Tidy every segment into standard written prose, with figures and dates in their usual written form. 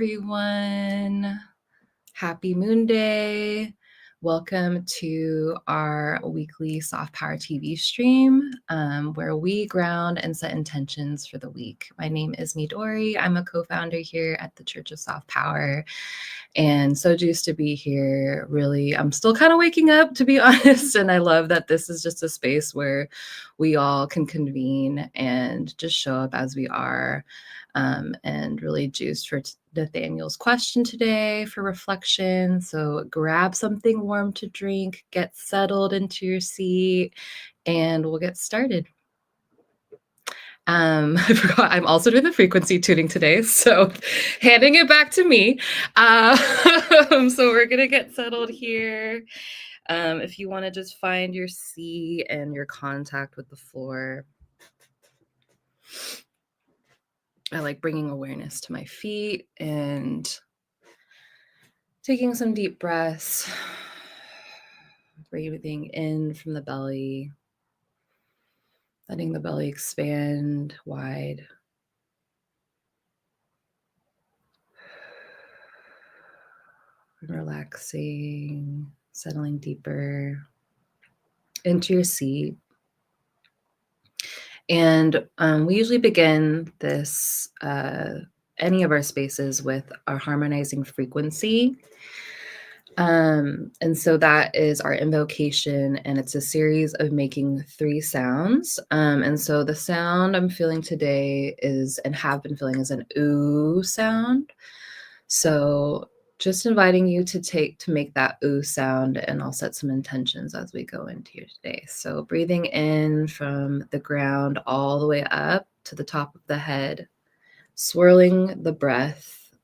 everyone. Happy Moonday. Welcome to our weekly Soft Power TV stream where we ground and set intentions for the week. My name is Midori. I'm a co-founder here at the Church of Soft Power and so juiced to be here. Really, I'm still kind of waking up, to be honest, and I love that this is just a space where we all can convene and just show up as we are. And really juiced for Nathaniel's question today for reflection. So grab something warm to drink, get settled into your seat, and we'll get started. I forgot I'm also doing the frequency tuning today, so handing it back to me. So we're gonna get settled here. If you want to just find your seat and your contact with the floor. I like bringing awareness to my feet and taking some deep breaths, breathing in from the belly, letting the belly expand wide. Relaxing, settling deeper into your seat. And we usually begin this, any of our spaces with our harmonizing frequency. And so that is our invocation, and it's a series of making 3 sounds. And so the sound I'm feeling today is, and have been feeling, is an ooh sound. So just inviting you to make that ooh sound, and I'll set some intentions as we go into here today. So breathing in from the ground all the way up to the top of the head, swirling the breath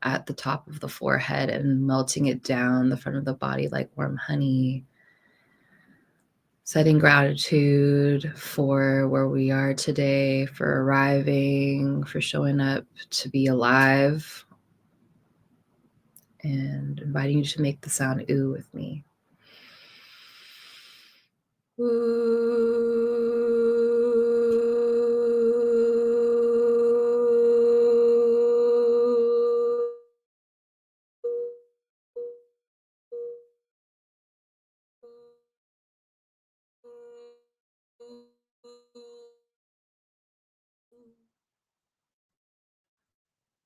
at the top of the forehead and melting it down the front of the body like warm honey. Setting gratitude for where we are today, for arriving, for showing up to be alive, and inviting you to make the sound ooh with me. Ooh.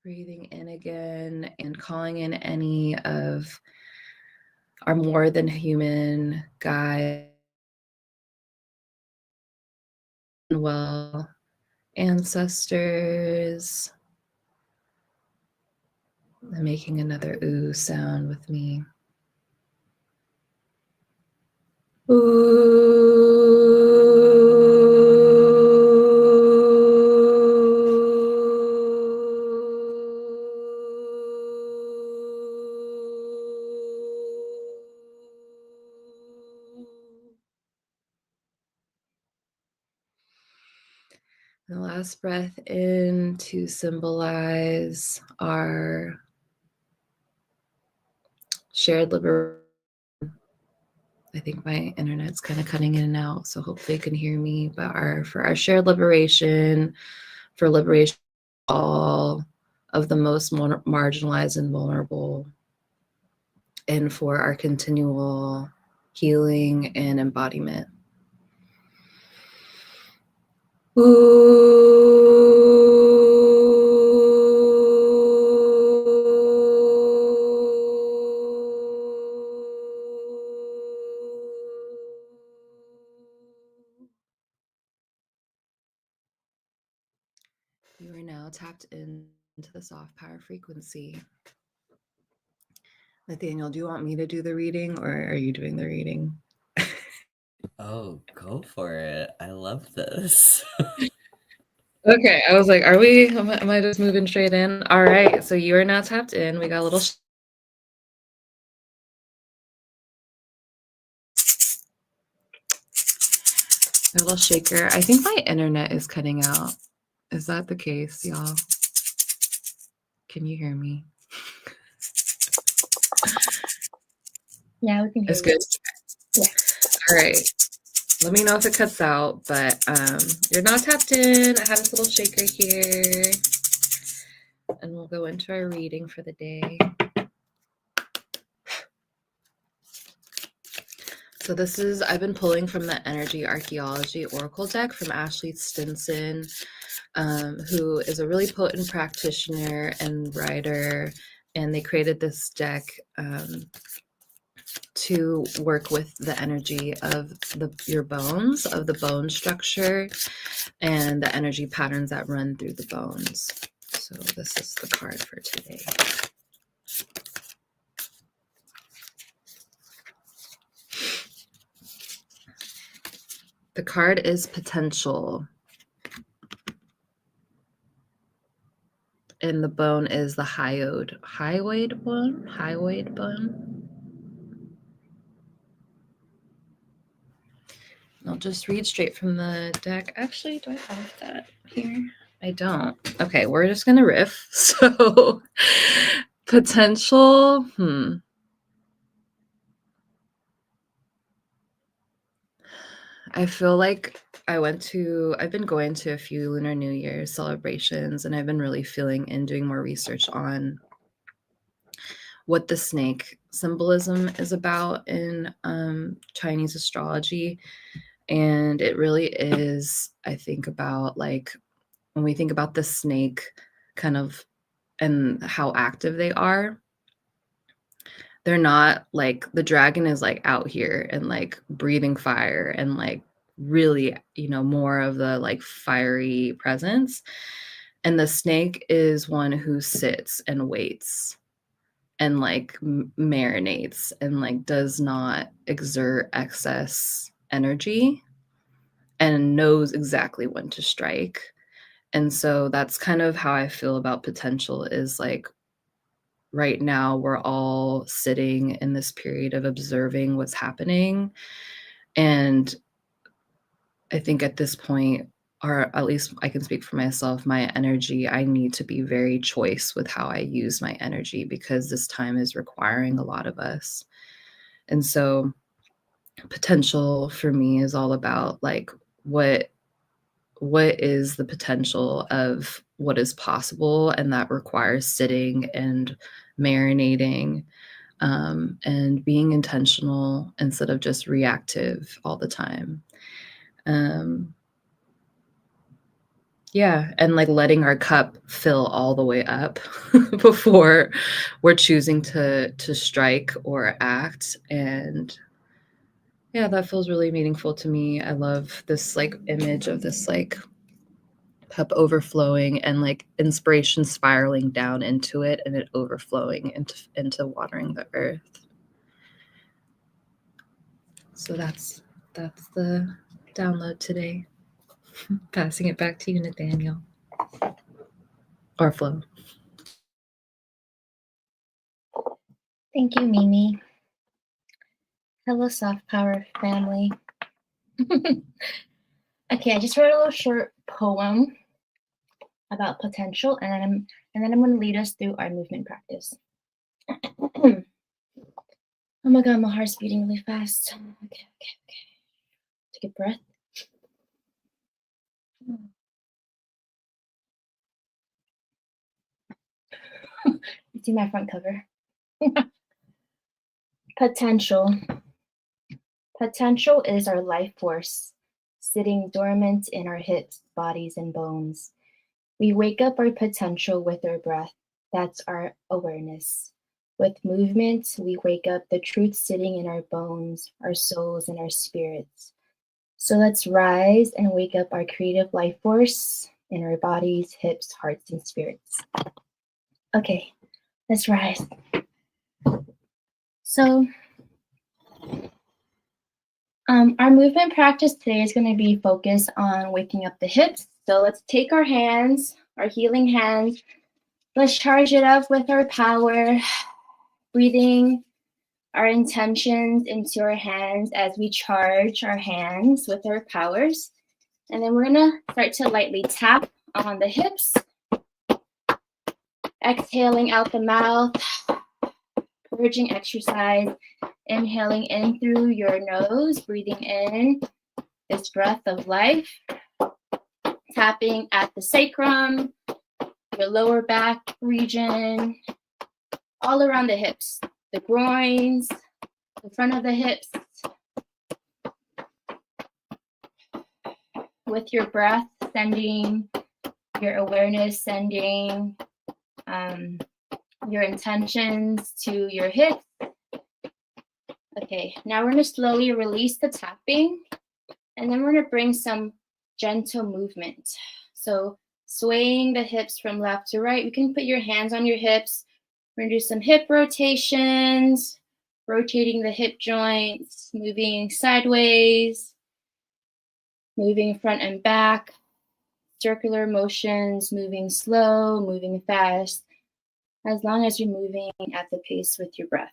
Breathing in again and calling in any of our more than human guides, well, ancestors, and making another ooh sound with me. Ooh. The last breath in to symbolize our shared liberation. I think my internet's kind of cutting in and out, so hopefully you can hear me. But for our shared liberation, for liberation of all of the most marginalized and vulnerable, and for our continual healing and embodiment. Ooh. You are now tapped into the soft power frequency. Nathaniel, do you want me to do the reading, or are you doing the reading? Oh, go for it. I love this. Okay, I was like, am I just moving straight in? All right, so you are now tapped in. We got a little shaker. I think my internet is cutting out. Is that the case, y'all? Can you hear me? Yeah, we can hear it's you. Good? Yeah. All right. Let me know if it cuts out, but you're now tapped in. I have this little shaker here. and we'll go into our reading for the day. So this is, I've been pulling from the Energy Archaeology Oracle deck from Ashley Stinson, who is a really potent practitioner and writer. And they created this deck to work with the energy of your bones, of the bone structure, and the energy patterns that run through the bones. So this is the card for today. The card is potential. And the bone is the hyoid bone. I'll just read straight from the deck. Actually, do I have that here? I don't. Okay, we're just gonna riff. So potential, I feel like I've been going to a few Lunar New Year celebrations, and I've been really feeling and doing more research on what the snake symbolism is about in Chinese astrology. And it really is, I think about like when we think about the snake kind of and how active they are, they're not like the dragon is like out here and like breathing fire and like really, more of the like fiery presence. And the snake is one who sits and waits and like marinates and like does not exert excess energy and knows exactly when to strike. And so that's kind of how I feel about potential is like right now we're all sitting in this period of observing what's happening. And I think at this point, or at least I can speak for myself, my energy, I need to be very choice with how I use my energy because this time is requiring a lot of us. And so potential for me is all about like what is the potential of what is possible, and that requires sitting and marinating and being intentional instead of just reactive all the time. Yeah, and like letting our cup fill all the way up before we're choosing to strike or act. And yeah, that feels really meaningful to me. I love this like image of this like cup overflowing and like inspiration spiraling down into it and it overflowing into watering the earth. So that's the download today. Passing it back to you, Nathaniel. Or Flo. Thank you, Mimi. Hello, Soft Power family. Okay, I just wrote a little short poem about potential, and then I'm going to lead us through our movement practice. Oh my God, my heart's beating really fast. Okay. Take a breath. You see my front cover. Potential. Potential is our life force, sitting dormant in our hips, bodies, and bones. We wake up our potential with our breath. That's our awareness. With movement, we wake up the truth sitting in our bones, our souls, and our spirits. So let's rise and wake up our creative life force in our bodies, hips, hearts, and spirits. Okay, let's rise. So, our movement practice today is going to be focused on waking up the hips. So let's take our hands, our healing hands. Let's charge it up with our power, breathing our intentions into our hands as we charge our hands with our powers. And then we're going to start to lightly tap on the hips, exhaling out the mouth, purging exercise, inhaling in through your nose, breathing in this breath of life, tapping at the sacrum, your lower back region, all around the hips, the groins, the front of the hips. With your breath, sending your awareness, sending your intentions to your hips. Okay, now we're going to slowly release the tapping, and then we're going to bring some gentle movement. So swaying the hips from left to right. You can put your hands on your hips. We're going to do some hip rotations, rotating the hip joints, moving sideways, moving front and back, circular motions, moving slow, moving fast, as long as you're moving at the pace with your breath.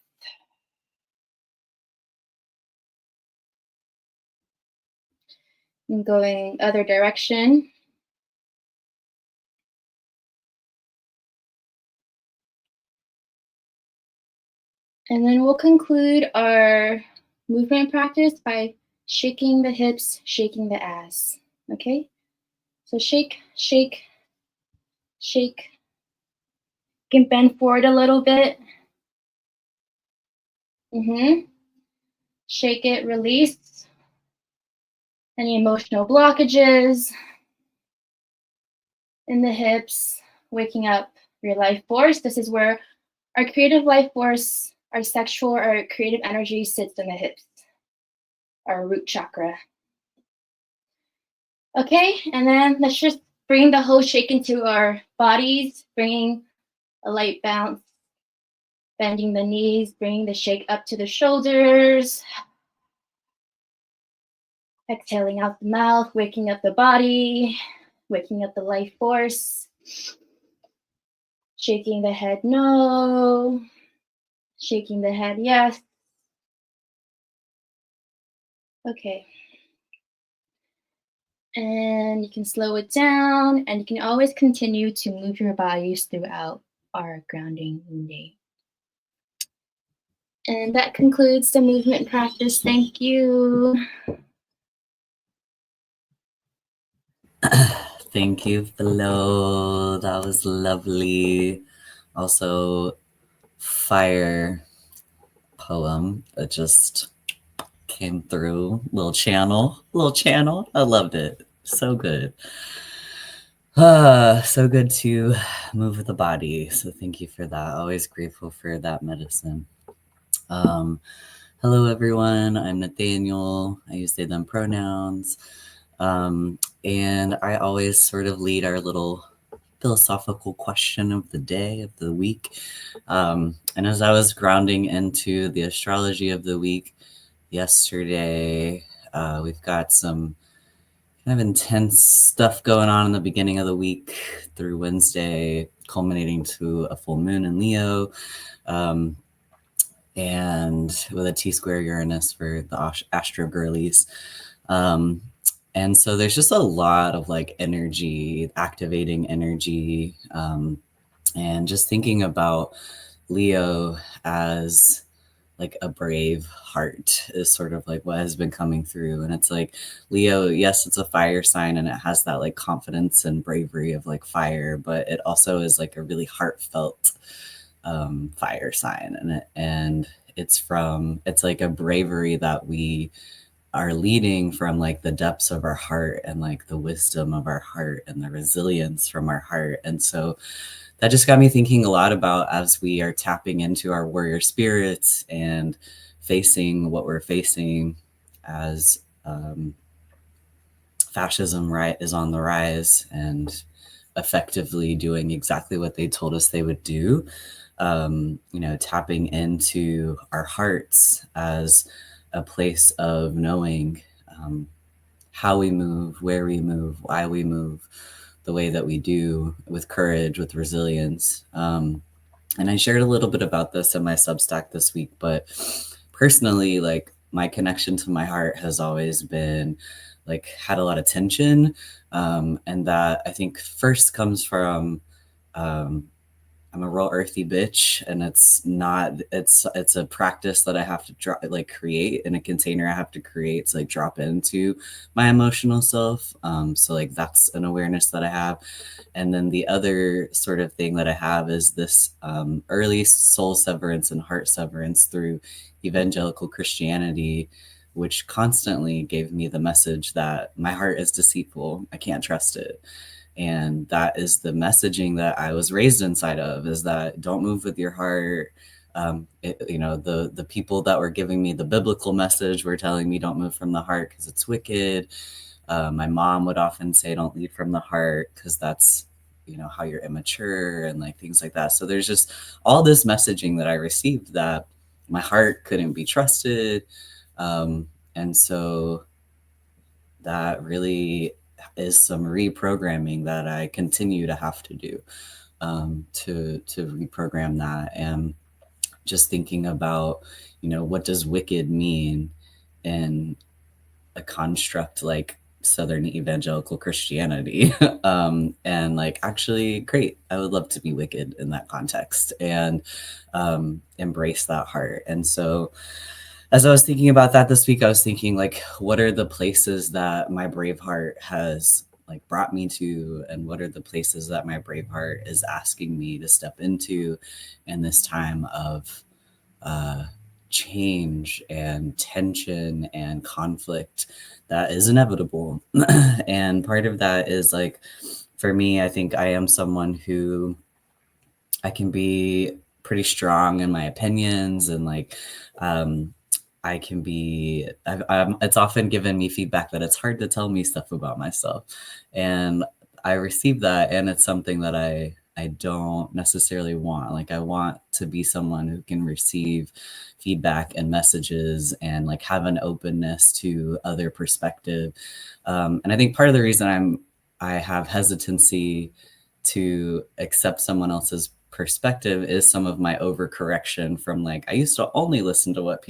And going other direction. And then we'll conclude our movement practice by shaking the hips, shaking the ass. Okay? So shake, shake, shake. You can bend forward a little bit. Shake it, release any emotional blockages in the hips, waking up your life force. This is where our creative life force, our sexual, our creative energy sits in the hips, our root chakra. Okay, and then let's just bring the whole shake into our bodies, bringing a light bounce, bending the knees, bringing the shake up to the shoulders. Exhaling out the mouth, waking up the body, waking up the life force. Shaking the head no, shaking the head yes. Okay. And you can slow it down, and you can always continue to move your bodies throughout our grounding day. And that concludes the movement practice. Thank you. Thank you, Flo. That was lovely. Also, fire poem that just came through. Little channel. I loved it. So good. So good to move with the body. So thank you for that. Always grateful for that medicine. Hello, everyone. I'm Nathaniel. I use they, them pronouns. And I always sort of lead our little philosophical question of the day, of the week. And as I was grounding into the astrology of the week yesterday, we've got some kind of intense stuff going on in the beginning of the week through Wednesday, culminating to a full moon in Leo. And with a T-square Uranus for the Astro Girlies. And so there's just a lot of like energy, activating energy, and just thinking about Leo as like a brave heart is sort of like what has been coming through. And it's like Leo, yes, it's a fire sign and it has that like confidence and bravery of like fire, but it also is like a really heartfelt fire sign. And it's like a bravery that we are leading from like the depths of our heart and like the wisdom of our heart and the resilience from our heart. And so that just got me thinking a lot about as we are tapping into our warrior spirits and facing what we're facing as fascism is on the rise and effectively doing exactly what they told us they would do. Tapping into our hearts as a place of knowing how we move, where we move, why we move the way that we do, with courage, with resilience. And I shared a little bit about this in my Substack this week, but personally, like my connection to my heart has always been like had a lot of tension. And that I think first comes from I'm a real earthy bitch, and it's a practice that I have to create in a container. I have to create to like drop into my emotional self. So like that's an awareness that I have. And then the other sort of thing that I have is this early soul severance and heart severance through evangelical Christianity, which constantly gave me the message that my heart is deceitful. I can't trust it. And that is the messaging that I was raised inside of, is that don't move with your heart. The people that were giving me the biblical message were telling me don't move from the heart because it's wicked. My mom would often say don't lead from the heart because that's how you're immature and like things like that. So there's just all this messaging that I received that my heart couldn't be trusted. And so that really is some reprogramming that I continue to have to do, to reprogram that. And just thinking about, what does wicked mean in a construct like Southern evangelical Christianity? And like, actually, great. I would love to be wicked in that context and embrace that heart. And so as I was thinking about that this week, I was thinking like, what are the places that my brave heart has like brought me to, and what are the places that my brave heart is asking me to step into in this time of change and tension and conflict that is inevitable. And part of that is like, for me, I think I am someone who I can be pretty strong in my opinions, and like I can be, it's often given me feedback that it's hard to tell me stuff about myself. And I receive that. And it's something that I don't necessarily want. Like, I want to be someone who can receive feedback and messages and like have an openness to other perspective. And I think part of the reason I have hesitancy to accept someone else's perspective is some of my overcorrection from like, I used to only listen to what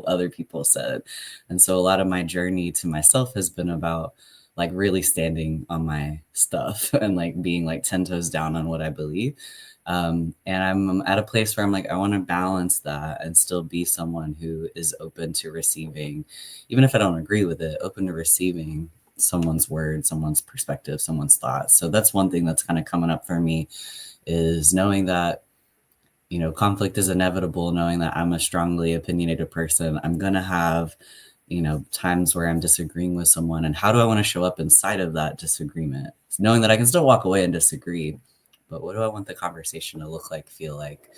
other people said. And so a lot of my journey to myself has been about like really standing on my stuff and like being like 10 toes down on what I believe. And I'm at a place where I'm like, I want to balance that and still be someone who is open to receiving, even if I don't agree with it, open to receiving someone's word, someone's perspective, someone's thoughts. So that's one thing that's kind of coming up for me, is knowing that, conflict is inevitable, knowing that I'm a strongly opinionated person. I'm going to have, times where I'm disagreeing with someone, and how do I want to show up inside of that disagreement? Knowing that I can still walk away and disagree, but what do I want the conversation to look like, feel like?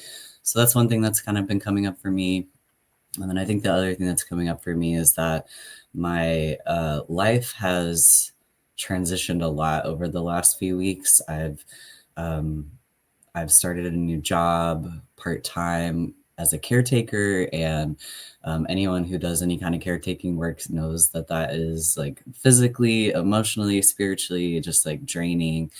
So that's one thing that's kind of been coming up for me. And then I think the other thing that's coming up for me is that my life has transitioned a lot over the last few weeks. I've started a new job part-time as a caretaker, and anyone who does any kind of caretaking work knows that that is like physically, emotionally, spiritually, just like draining.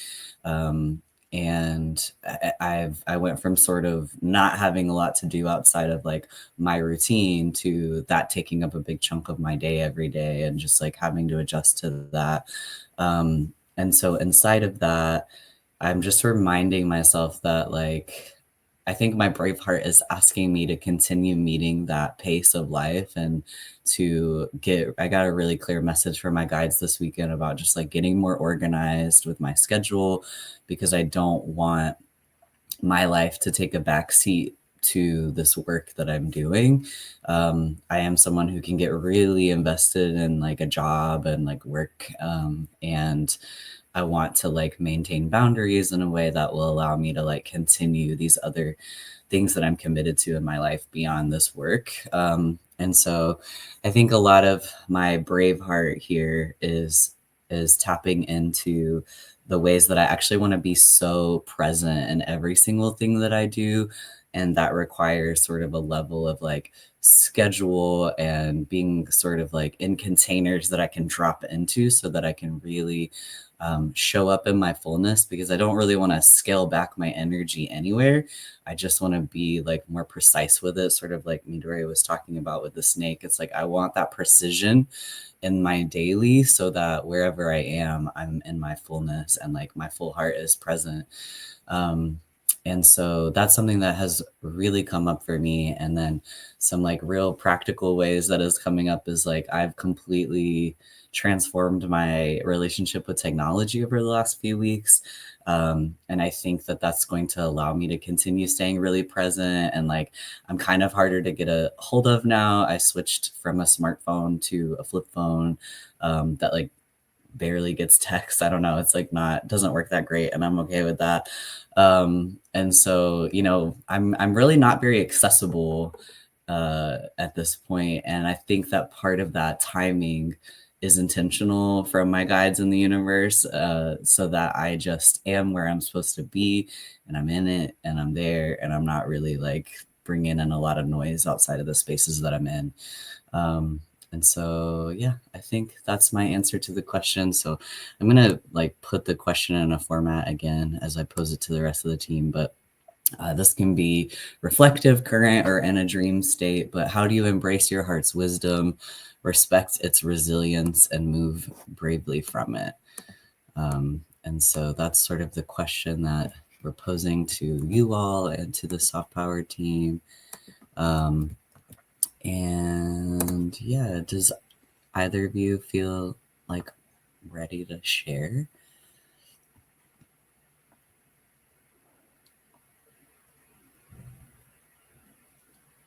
And I went from sort of not having a lot to do outside of like my routine to that taking up a big chunk of my day every day, and just like having to adjust to that. And so inside of that, I'm just reminding myself that like, I think my brave heart is asking me to continue meeting that pace of life, and I got a really clear message from my guides this weekend about just like getting more organized with my schedule, because I don't want my life to take a back seat to this work that I'm doing. I am someone who can get really invested in like a job and like work, and I want to like maintain boundaries in a way that will allow me to like continue these other things that I'm committed to in my life beyond this work. And so I think a lot of my brave heart here is tapping into the ways that I actually want to be so present in every single thing that I do. And that requires sort of a level of like schedule and being sort of like in containers that I can drop into, so that I can really show up in my fullness, because I don't really want to scale back my energy anywhere. I just want to be like more precise with it, sort of like Midori was talking about with the snake. It's like, I want that precision in my daily, so that wherever I am, I'm in my fullness and like my full heart is present. And so that's something that has really come up for me. And then some like real practical ways that is coming up is like I've completely transformed my relationship with technology over the last few weeks. And I think that that's going to allow me to continue staying really present. And like I'm kind of harder to get a hold of now. I switched from a smartphone to a flip phone that like barely gets text. I don't know. It's like not doesn't work that great, and I'm okay with that. And so, you know, I'm really not very accessible at this point, and I think that part of that timing is intentional from my guides in the universe, so that I just am where I'm supposed to be, and I'm in it, and I'm there, and I'm not really like bringing in a lot of noise outside of the spaces that I'm in. And so, yeah, I think that's my answer to the question. So I'm going to like put the question in a format again as I pose it to the rest of the team. But this can be reflective, current, or in a dream state. But how do you embrace your heart's wisdom, respect its resilience, and move bravely from it? And so that's sort of the question that we're posing to you all and to the soft power team. And yeah, does either of you feel like ready to share?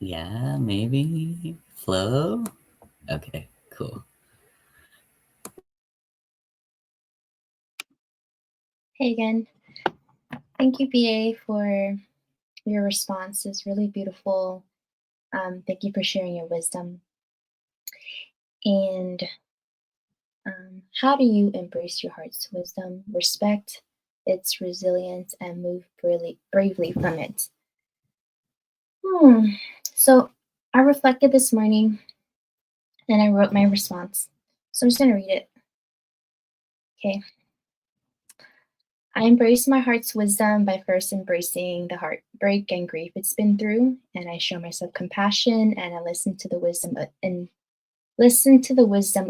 Yeah, maybe. Flo? Okay, cool. Hey again. Thank you, BA, for your response. It's really beautiful. Thank you for sharing your wisdom. And how do you embrace your heart's wisdom, respect its resilience, and move bravely from it? So I reflected this morning and I wrote my response. So I'm just going to read it. Okay. I embrace my heart's wisdom by first embracing the heartbreak and grief it's been through, and I show myself compassion and I listen to the wisdom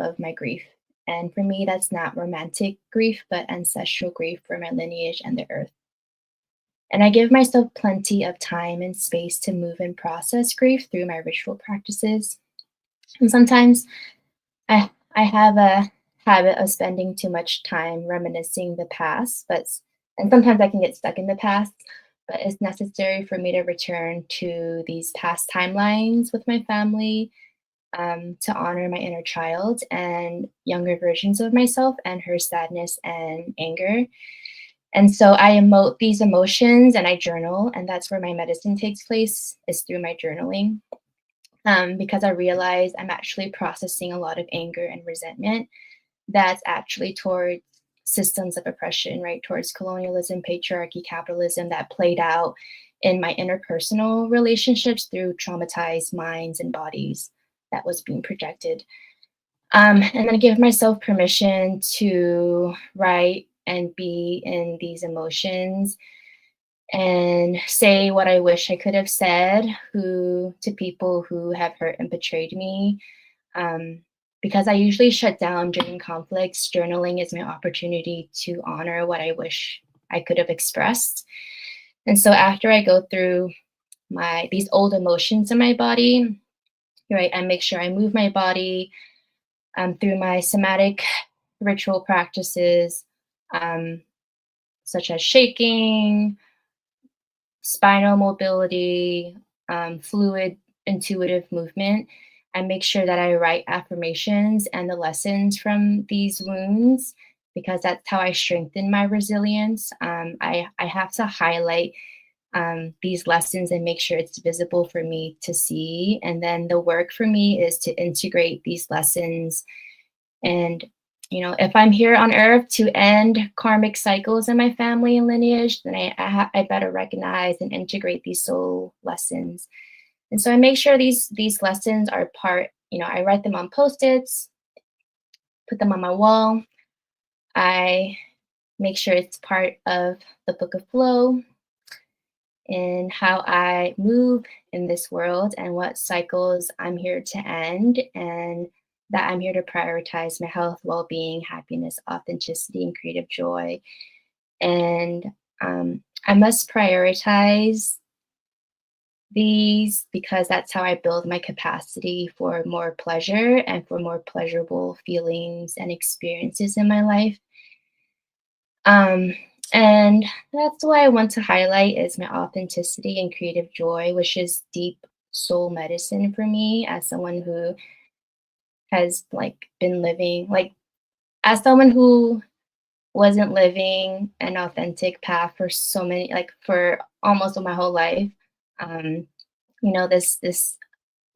of my grief. And for me, that's not romantic grief, but ancestral grief for my lineage and the earth. And I give myself plenty of time and space to move and process grief through my ritual practices. And sometimes I have a habit of spending too much time reminiscing the past, and sometimes I can get stuck in the past, but it's necessary for me to return to these past timelines with my family, to honor my inner child and younger versions of myself and her sadness and anger. And so I emote these emotions and I journal, and that's where my medicine takes place, is through my journaling. Because I realize I'm actually processing a lot of anger and resentment that's actually towards systems of oppression, right? Towards colonialism, patriarchy, capitalism that played out in my interpersonal relationships through traumatized minds and bodies that was being projected. And then I give myself permission to write and be in these emotions and say what I wish I could have said to people who have hurt and betrayed me. Because I usually shut down during conflicts, journaling is my opportunity to honor what I wish I could have expressed. And so after I go through these old emotions in my body, right, I make sure I move my body through my somatic ritual practices, such as shaking, spinal mobility, fluid, intuitive movement. I make sure that I write affirmations and the lessons from these wounds because that's how I strengthen my resilience. I have to highlight these lessons and make sure it's visible for me to see. And then the work for me is to integrate these lessons. And, if I'm here on earth to end karmic cycles in my family and lineage, then I better recognize and integrate these soul lessons. And so I make sure these lessons are part, I write them on Post-its, put them on my wall. I make sure it's part of the Book of Flow in how I move in this world and what cycles I'm here to end, and that I'm here to prioritize my health, well-being, happiness, authenticity, and creative joy. And I must prioritize these because that's how I build my capacity for more pleasure and for more pleasurable feelings and experiences in my life. Um, and that's why I want to highlight is my authenticity and creative joy, which is deep soul medicine for me as someone who has like been living like as someone who wasn't living an authentic path for so many like for almost my whole life. Um, this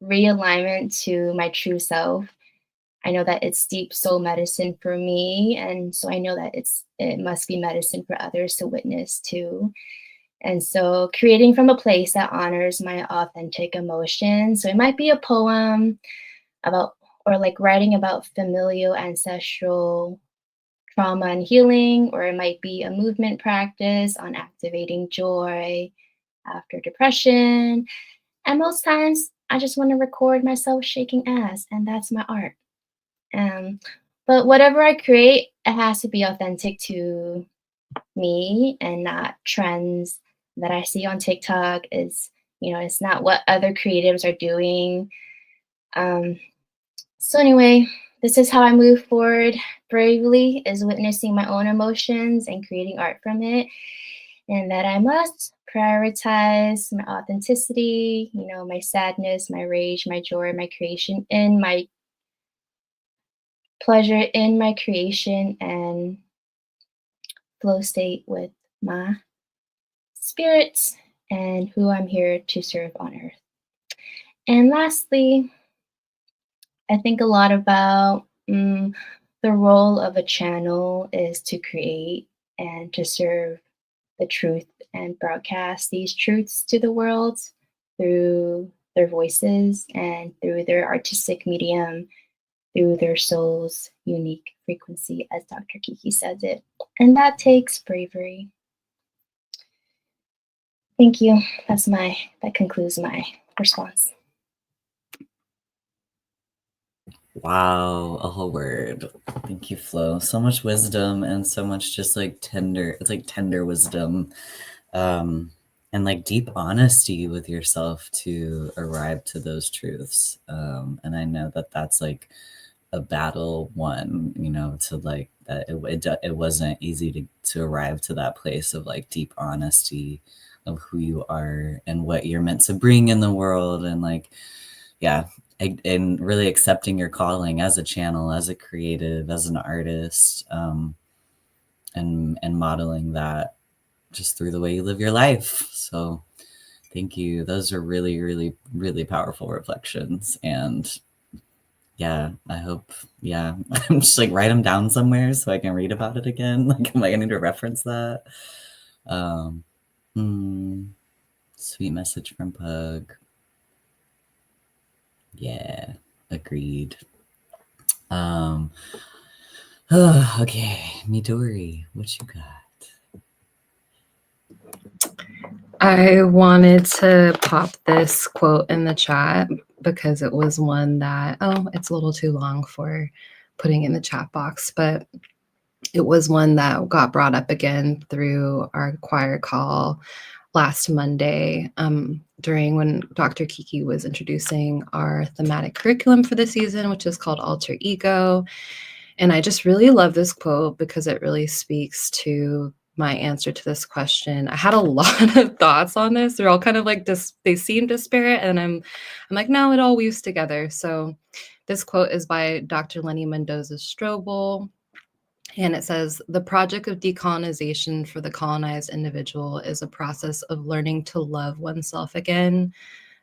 realignment to my true self. I know that it's deep soul medicine for me, and so I know that it must be medicine for others to witness too. And so creating from a place that honors my authentic emotions. So it might be a poem about or like writing about familial ancestral trauma and healing, or it might be a movement practice on activating joy after depression. And most times I just want to record myself shaking ass, and that's my art. Um, but whatever I create, it has to be authentic to me and not trends that I see on TikTok. It's not what other creatives are doing. Um, so anyway, this is how I move forward bravely is witnessing my own emotions and creating art from it. And that I must prioritize my authenticity, my sadness, my rage, my joy, my creation, and my pleasure in my creation and flow state with my spirits and who I'm here to serve on earth. And lastly, I think a lot about the role of a channel is to create and to serve the truth and broadcast these truths to the world through their voices and through their artistic medium, through their soul's unique frequency, as Dr. Kiki says it. And that takes bravery. Thank you. That concludes my response. Wow, a whole word. Thank you, Flo. So much wisdom and so much just like tender, it's like tender wisdom. And like deep honesty with yourself to arrive to those truths. And I know that that's like a battle won, to like that it wasn't easy to arrive to that place of like deep honesty of who you are and what you're meant to bring in the world. And like, yeah, and really accepting your calling as a channel, as a creative, as an artist, and modeling that just through the way you live your life. So thank you. Those are really, really, really powerful reflections. And yeah, I hope, yeah, I'm just like write them down somewhere so I can read about it again. Like, I need to reference that. Sweet message from Pug. Yeah, agreed. Okay, Midori, what you got? I wanted to pop this quote in the chat because it was one that, it's a little too long for putting in the chat box, but it was one that got brought up again through our choir call last Monday during when Dr. Kiki was introducing our thematic curriculum for the season, which is called Alter Ego. And I just really love this quote because it really speaks to my answer to this question. I had a lot of thoughts on this. They're all kind of like they seem disparate, and I'm like, no, it all weaves together. So this quote is by Dr. Lenny Mendoza Strobel. And it says, the project of decolonization for the colonized individual is a process of learning to love oneself again,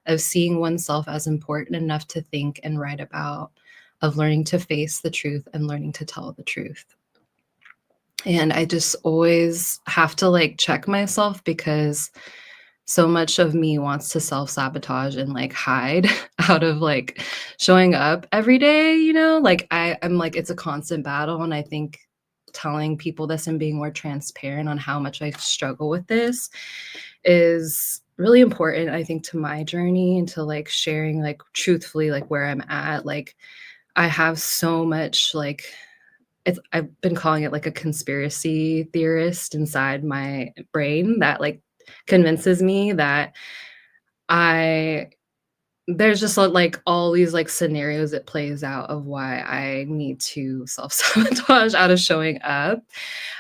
of seeing oneself as important enough to think and write about, of learning to face the truth and learning to tell the truth. And I just always have to like check myself because so much of me wants to self-sabotage and like hide out of like showing up every day, like I'm like, it's a constant battle. And I think telling people this and being more transparent on how much I struggle with this is really important, I think, to my journey and to like sharing like truthfully like where I'm at. Like I have so much like I've been calling it like a conspiracy theorist inside my brain that like convinces me that I there's just like all these like scenarios it plays out of why I need to self-sabotage out of showing up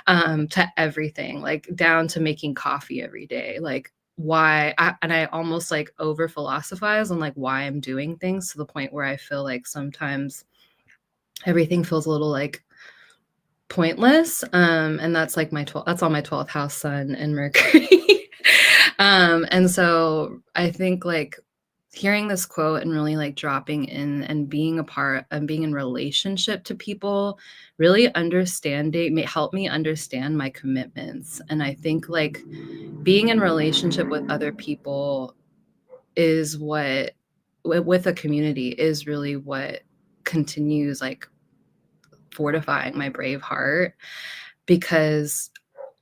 to everything, like down to making coffee every day. Like and I almost like over philosophize on like why I'm doing things to the point where I feel like sometimes everything feels a little like pointless. And that's like that's on my 12th house sun and Mercury. And so I think like hearing this quote and really like dropping in and being a part and being in relationship to people, really understanding help me understand my commitments. And I think like being in relationship with other people is what with a community is really what continues like fortifying my brave heart, because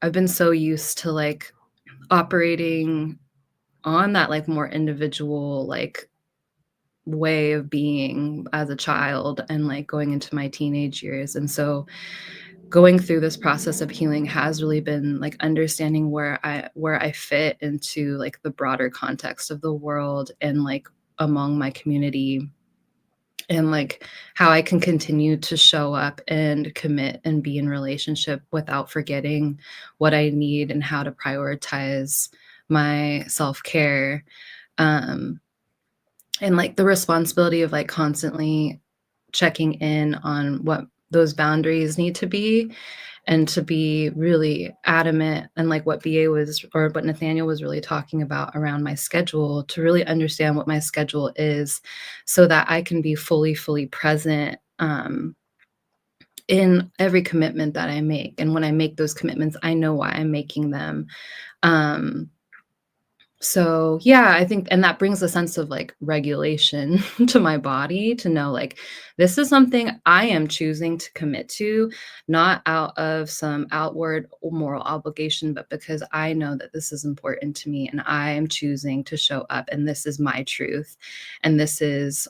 I've been so used to like operating on that like more individual like way of being as a child and like going into my teenage years. And so going through this process of healing has really been like understanding where I fit into like the broader context of the world and like among my community, and like how I can continue to show up and commit and be in relationship without forgetting what I need and how to prioritize my self-care. Um, and like the responsibility of like constantly checking in on what those boundaries need to be, and to be really adamant and like what BA was or what Nathaniel was really talking about around my schedule, to really understand what my schedule is so that I can be fully present in every commitment that I make. And when I make those commitments, I know why I'm making them. Um, so yeah, I think, and that brings a sense of like regulation to my body, to know like this is something I am choosing to commit to, not out of some outward moral obligation, but because I know that this is important to me and I am choosing to show up, and this is my truth, and this is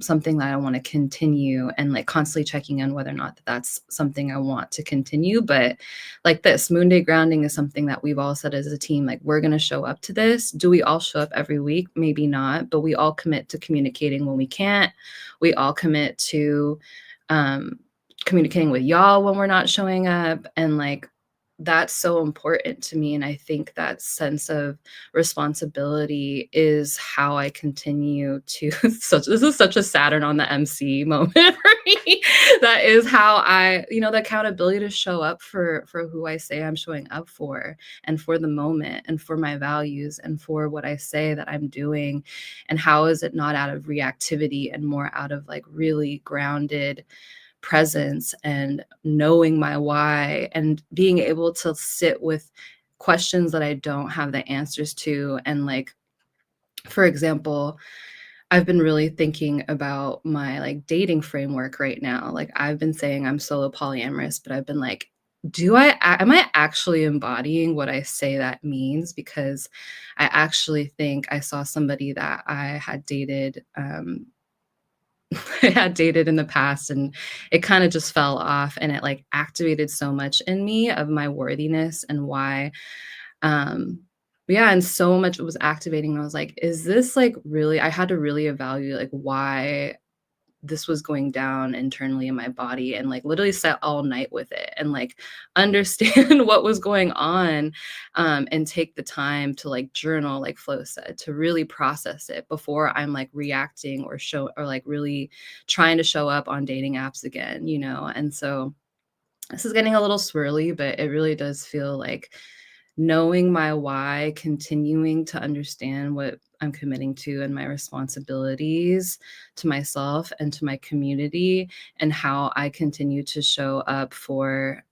something that I want to continue, and like constantly checking in whether or not that's something I want to continue. But like this Moonday grounding is something that we've all said as a team, like we're going to show up to this. Do we all show up every week? Maybe not, but we all commit to communicating when we can't. We all commit to communicating with y'all when we're not showing up. And like that's so important to me. And I think that sense of responsibility is how I continue to this is such a Saturn on the MC moment for me. That is how I, the accountability to show up for who I say I'm showing up for, and for the moment, and for my values, and for what I say that I'm doing. And how is it not out of reactivity and more out of like really grounded presence and knowing my why, and being able to sit with questions that I don't have the answers to. And like, for example, I've been really thinking about my like dating framework right now. Like I've been saying I'm solo polyamorous, but I've been like, am I actually embodying what I say that means? Because I actually think I saw somebody that I had dated I had dated in the past, and it kind of just fell off, and it like activated so much in me of my worthiness and why um yeah, and so much was activating. And I was like, is this like really, I had to really evaluate like why this was going down internally in my body, and like literally sat all night with it and like understand what was going on, and take the time to like journal, like Flo said, to really process it before I'm like reacting or like really trying to show up on dating apps again. And so this is getting a little swirly, but it really does feel like knowing my why, continuing to understand what I'm committing to and my responsibilities to myself and to my community, and how I continue to show up for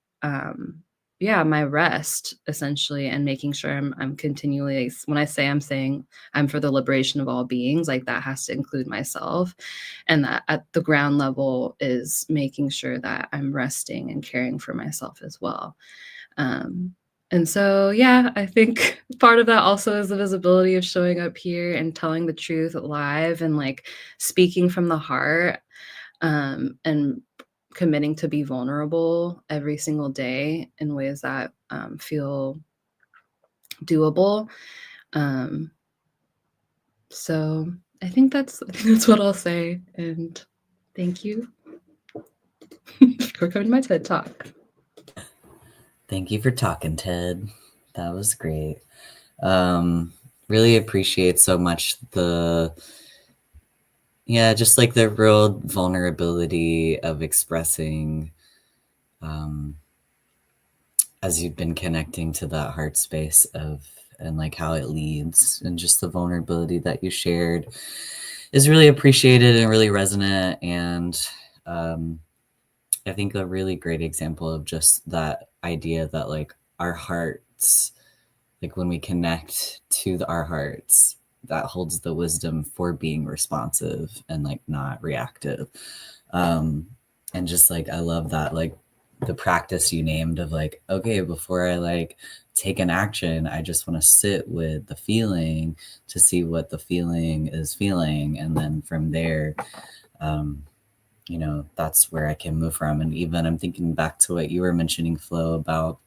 yeah, my rest essentially, and making sure I'm continually, when I say I'm saying I'm for the liberation of all beings, like that has to include myself, and that at the ground level is making sure that I'm resting and caring for myself as well. um, and so, yeah, I think part of that also is the visibility of showing up here and telling the truth live, and like speaking from the heart, and committing to be vulnerable every single day in ways that feel doable. So I think that's what I'll say. And thank you for coming to my TED Talk. Thank you for talking, Ted. That was great. Really appreciate so much just like the real vulnerability of expressing as you've been connecting to that heart space and like how it leads, and just the vulnerability that you shared is really appreciated and really resonant. And I think a really great example of just that idea that like our hearts, like when we connect to our hearts, that holds the wisdom for being responsive and like not reactive. And just like I love that, like the practice you named of like, okay, before I like take an action, I just want to sit with the feeling to see what the feeling is feeling, and then from there that's where I can move from. And even I'm thinking back to what you were mentioning, Flo, about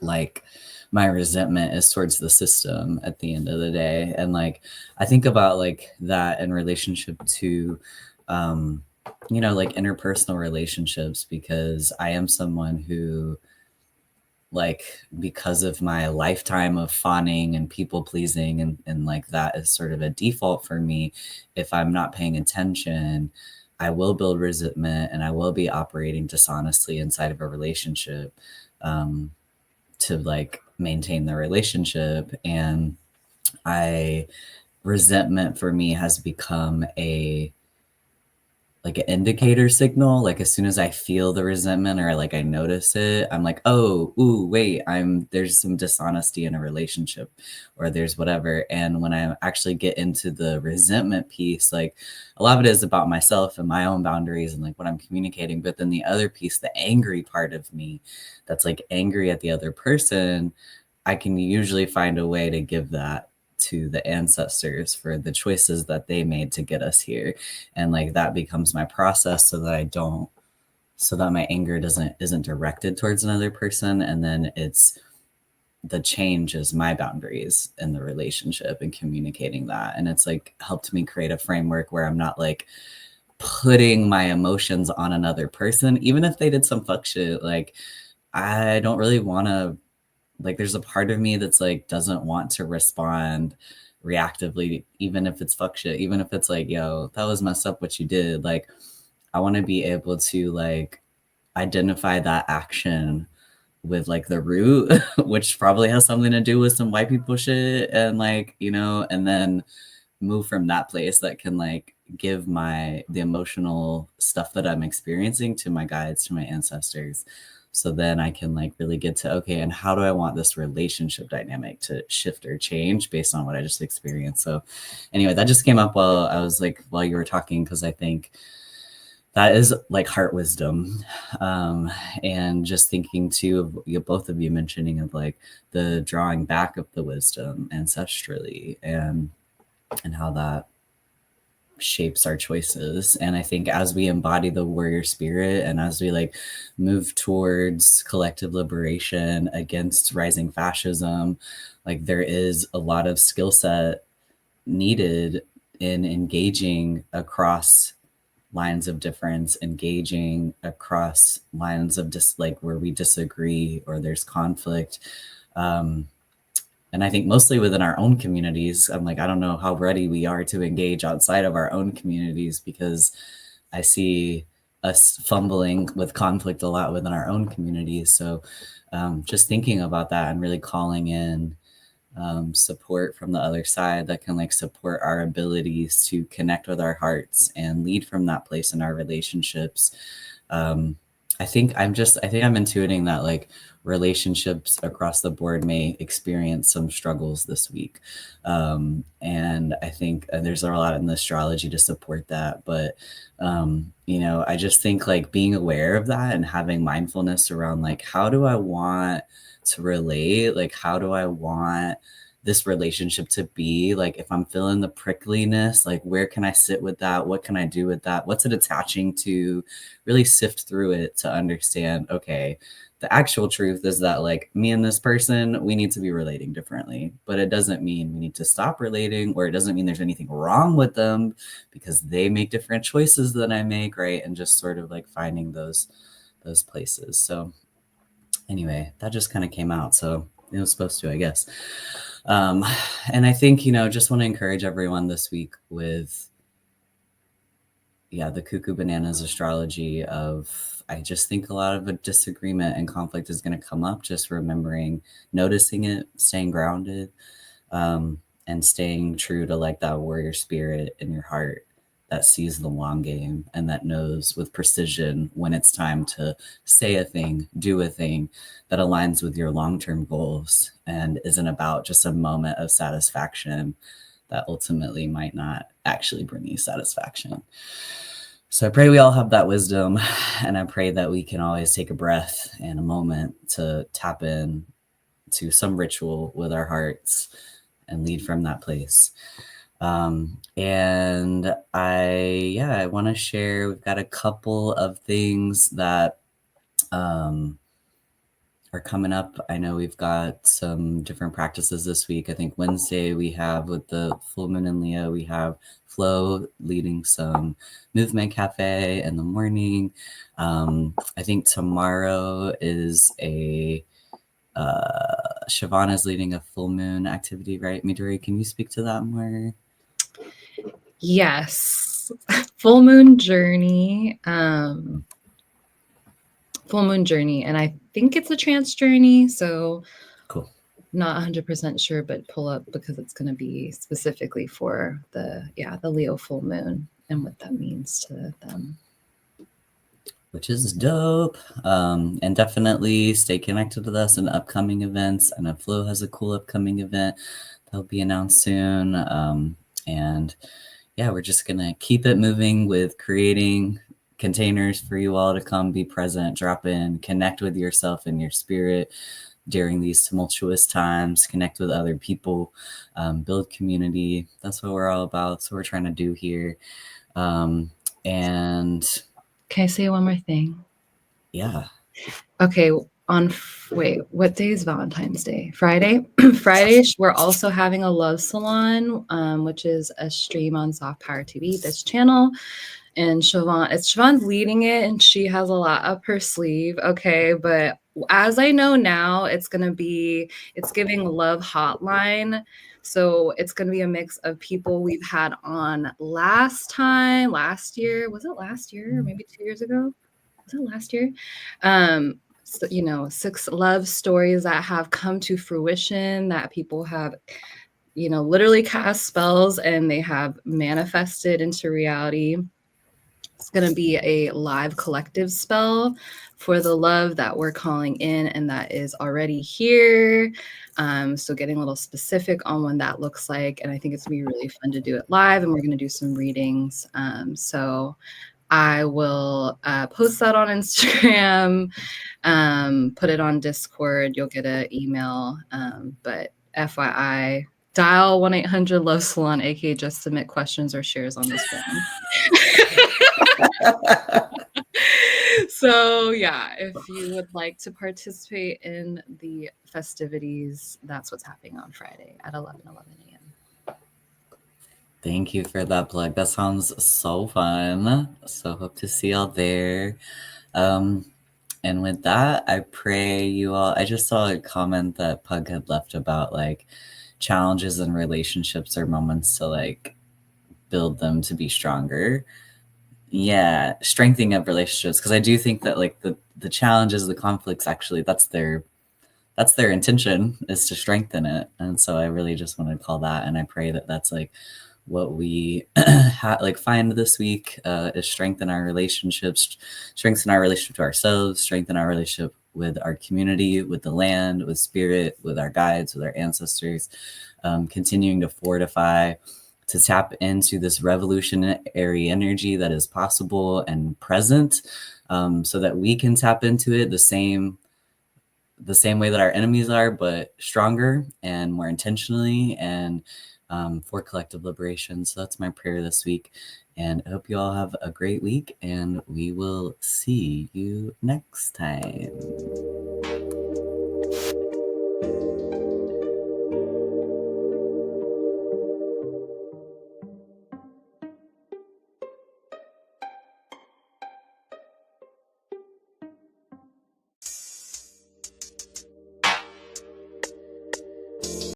like my resentment is towards the system at the end of the day. And like I think about like that in relationship to like interpersonal relationships, because I am someone who, like, because of my lifetime of fawning and people pleasing, and like that is sort of a default for me. If I'm not paying attention, I will build resentment and I will be operating dishonestly inside of a relationship to like maintain the relationship. And resentment for me has become like an indicator signal. Like as soon as I feel the resentment or like I notice it, I'm like, oh, ooh, wait, there's some dishonesty in a relationship, or there's whatever. And when I actually get into the resentment piece, like a lot of it is about myself and my own boundaries and like what I'm communicating. But then the other piece, the angry part of me that's like angry at the other person, I can usually find a way to give that to the ancestors for the choices that they made to get us here. And like that becomes my process so that my anger isn't directed towards another person. And then it's the change is my boundaries in the relationship and communicating that. And it's like helped me create a framework where I'm not like putting my emotions on another person, even if they did some fuck shit. Like I don't really want to, like there's a part of me that's like doesn't want to respond reactively, even if it's fuck shit, even if it's like, yo, that was messed up what you did. Like I want to be able to like identify that action with like the root, which probably has something to do with some white people shit, and like, and then move from that place that can like give the emotional stuff that I'm experiencing to my guides, to my ancestors. So then I can like really get to, okay, and how do I want this relationship dynamic to shift or change based on what I just experienced? So anyway, that just came up while you were talking, because I think that is like heart wisdom. And just thinking too of both of you mentioning of like the drawing back of the wisdom ancestrally, and how that shapes our choices. And I think as we embody the warrior spirit, and as we like move towards collective liberation against rising fascism, like there is a lot of skill set needed in engaging across lines of difference, engaging across lines of like where we disagree or there's conflict. And I think mostly within our own communities. I'm like, I don't know how ready we are to engage outside of our own communities, because I see us fumbling with conflict a lot within our own communities. So just thinking about that and really calling in support from the other side that can like support our abilities to connect with our hearts and lead from that place in our relationships. I think I'm intuiting that like relationships across the board may experience some struggles this week. And I think there's a lot in the astrology to support that. But, I just think like being aware of that and having mindfulness around like, how do I want to relate? Like, how do I want this relationship to be. Like, if I'm feeling the prickliness, like, where can I sit with that? What can I do with that? What's it attaching to? Really sift through it to understand, okay, the actual truth is that, like, me and this person, we need to be relating differently, but it doesn't mean we need to stop relating, or it doesn't mean there's anything wrong with them because they make different choices than I make, right? And just sort of like finding those places. So anyway, that just kind of came out. So it was supposed to, I guess. And I think, just want to encourage everyone this week with, the Cuckoo Bananas astrology of, I just think a lot of a disagreement and conflict is going to come up. Just remembering, noticing it, staying grounded, and staying true to like that warrior spirit in your heart that sees the long game and that knows with precision when it's time to say a thing, do a thing that aligns with your long-term goals and isn't about just a moment of satisfaction that ultimately might not actually bring you satisfaction. So I pray we all have that wisdom, and I pray that we can always take a breath and a moment to tap in to some ritual with our hearts and lead from that place. And I want to share, we've got a couple of things that are coming up. I know we've got some different practices this week. I think Wednesday we have, with the full moon in Leo, we have Flo leading some movement cafe in the morning. I think tomorrow is Siobhan is leading a full moon activity, right? Midori, can you speak to that more? Yes. Full moon journey. Full moon journey. And I think it's a trance journey. So cool. Not 100% sure, but pull up because it's going to be specifically for the Leo full moon and what that means to them. Which is dope. And definitely stay connected with us in upcoming events. I know Flo has a cool upcoming event that'll be announced soon. And we're just going to keep it moving with creating containers for you all to come be present, drop in, connect with yourself and your spirit during these tumultuous times, connect with other people, build community. That's what we're all about. So we're trying to do here. And can I say one more thing? Yeah. Okay. What day is Valentine's Day? Friday. Friday, we're also having a love salon, which is a stream on Soft Power TV, this channel. And Siobhan's leading it, and she has a lot up her sleeve. Okay, but as I know now, it's giving love hotline. So it's going to be a mix of people we've had on last year. Was it last year or maybe 2 years ago? Was it last year? So, 6 love stories that have come to fruition, that people have, literally cast spells and they have manifested into reality. It's going to be a live collective spell for the love that we're calling in and that is already here. So getting a little specific on what that looks like. And I think it's going to be really fun to do it live, and we're going to do some readings. So I will post that on Instagram, put it on Discord. You'll get an email. But FYI, dial 1-800-LOVE-SALON, aka just submit questions or shares on this phone. So if you would like to participate in the festivities, that's what's happening on Friday at 11 a.m. Thank you for that plug. That sounds so fun. So hope to see y'all there. And with that, I pray you all. I just saw a comment that Pug had left about like challenges in relationships or moments to like build them to be stronger. Yeah, strengthening of relationships, because I do think that like the challenges, the conflicts, actually that's their intention, is to strengthen it. And so I really just want to call that, and I pray that that's like what we find this week, is strengthen our relationships, strengthen our relationship to ourselves, strengthen our relationship with our community, with the land, with spirit, with our guides, with our ancestors, continuing to fortify, to tap into this revolutionary energy that is possible and present, so that we can tap into it the same the same way that our enemies are, but stronger and more intentionally, and for collective liberation. So that's my prayer this week. And I hope you all have a great week, and we will see you next time.